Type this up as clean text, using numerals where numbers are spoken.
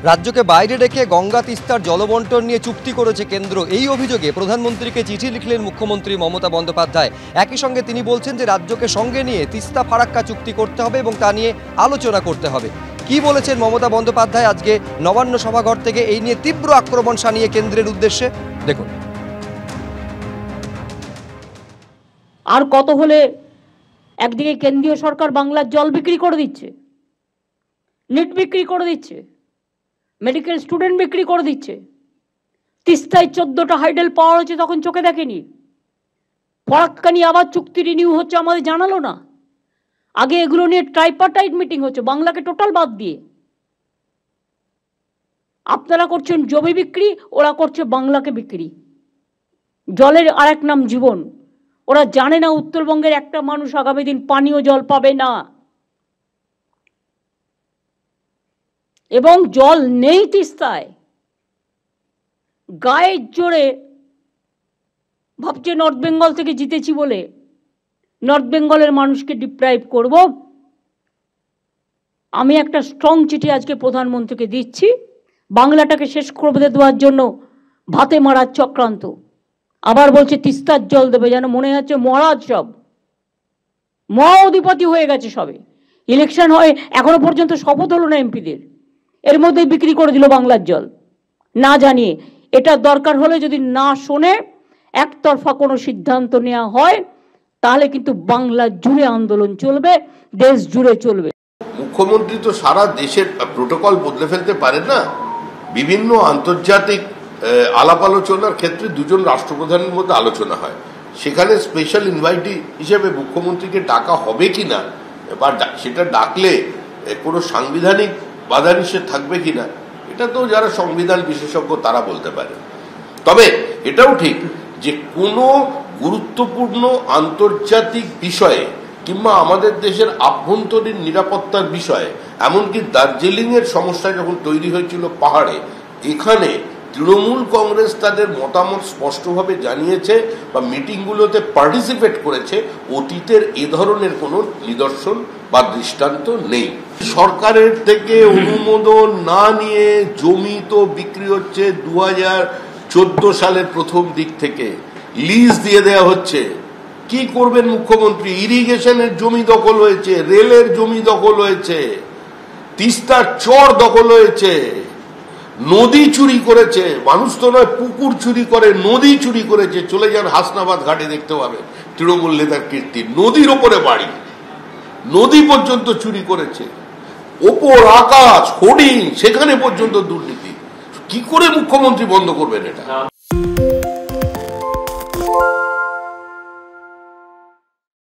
রাজ্যকে বাইরে রেখে গঙ্গা তিস্তার জলবন্টন নিয়ে চুক্তি করেছে কেন্দ্র, এই অভিযোগে প্রধানমন্ত্রীকে চিঠি লিখলেন মুখ্যমন্ত্রী মমতা বন্দ্যোপাধ্যায়। একই সঙ্গে তিনি বলছেন যে রাজ্যকে সঙ্গে নিয়ে তিস্তা ফারাক্কা চুক্তি করতে হবে এবং তা নিয়ে আলোচনা করতে হবে। কি বলেছেন মমতা বন্দ্যোপাধ্যায় আজকে নবান্ন সভাঘর থেকে এই নিয়ে তীব্র আক্রমণ শানিয়ে কেন্দ্রের উদ্দেশ্যে, দেখুন। আর কত হলে একদিকে কেন্দ্রীয় সরকার বাংলার জল বিক্রি করে দিচ্ছে, নেট বিক্রি করে দিচ্ছে, মেডিকেল স্টুডেন্ট বিক্রি করে দিচ্ছে, তিস্তায় 14টা হাইডেল পাওয়ার হচ্ছে তখন চোখে দেখেনি, ফরাক্কা নিয়ে আবার চুক্তি রিনিউ হচ্ছে আমাদের জানালো না। আগে এগুলো নিয়ে ট্রাইপার্টাইট মিটিং হচ্ছে বাংলাকে টোটাল বাদ দিয়ে। আপনারা করছেন জমি বিক্রি, ওরা করছে বাংলাকে বিক্রি। জলের আরেক নাম জীবন। ওরা জানে না উত্তরবঙ্গের একটা মানুষ আগামী দিন পানীয় জল পাবে না, এবং জল নেই তিস্তায়। গায়ের জোরে ভাবছে নর্থ বেঙ্গল থেকে জিতেছি বলে নর্থ বেঙ্গলের মানুষকে ডিপ্রাইভ করব। আমি একটা স্ট্রং চিঠি আজকে প্রধানমন্ত্রীকে দিচ্ছি, বাংলাটাকে শেষ করে দেওয়ার জন্য ভাতে মারার চক্রান্ত। আবার বলছে তিস্তার জল দেবে, যেন মনে হচ্ছে মহারাজ সব মহা অধিপতি হয়ে গেছে সবে। ইলেকশন হয় এখনো পর্যন্ত শপথ হলো না এমপিদের, এর মধ্যে বিক্রি করে দিল বাংলার জল না জানিয়ে। এটা দরকার হলে যদি না শোনে একতরফা কোনো সিদ্ধান্ত নেওয়া হয় তাহলে কিন্তু বাংলা জুড়ে আন্দোলন চলবে, দেশ জুড়ে চলবে। মুখ্যমন্ত্রী তো সারা দেশের প্রোটোকল বদলে ফেলতে পারেন না। বিভিন্ন আন্তর্জাতিক আলাপ আলোচনার ক্ষেত্রে দুজন রাষ্ট্রপ্রধানের মধ্যে আলোচনা হয়, সেখানে স্পেশাল ইনভাইটি হিসেবে মুখ্যমন্ত্রীকে ডাকা হবে কিনা, বা সেটা ডাকলে কোনো সাংবিধানিক বাধা নিষেধ থাকবে কিনা, এটা তো যারা সংবিধান বিশেষজ্ঞ তারা বলতে পারে। তবে এটাও ঠিক যে কোনো গুরুত্বপূর্ণ আন্তর্জাতিক বিষয়ে কিংবা আমাদের দেশের আভ্যন্তরীণ নিরাপত্তার বিষয়ে, এমনকি দার্জিলিং এর সমস্যা যখন তৈরি হয়েছিল পাহাড়ে, এখানে তৃণমূল কংগ্রেস তাদের মতামত স্পষ্টভাবে জানিয়েছে বা মিটিংগুলোতে পার্টিসিপেট করেছে। অতীতের এ ধরনের কোনো নিদর্শন বা দৃষ্টান্ত নেই। সরকারের থেকে অনুমোদন না নিয়ে জমি তো বিক্রি হচ্ছে 2014 সালের প্রথম দিক থেকে, লিজ দিয়ে দেওয়া হচ্ছে। কি করবেন মুখ্যমন্ত্রী? ইরিগেশনের জমি দখল হয়েছে, রেলের জমি দখল হয়েছে, তিস্তার চর দখল হয়েছে, নদী চুরি করেছে। মানুষ তো নয়, পুকুর চুরি করে, নদী চুরি করেছে। চলে যান হাসনাবাদ ঘাটে, দেখতে পাবেন তৃণমূল নেতার কীর্তি। নদীর ওপরে বাড়ি, নদী পর্যন্ত চুরি করেছে, ওপর আকাশ হোর্ডিং, সেখানে পর্যন্ত দুর্নীতি। কি করে মুখ্যমন্ত্রী বন্ধ করবেন এটা?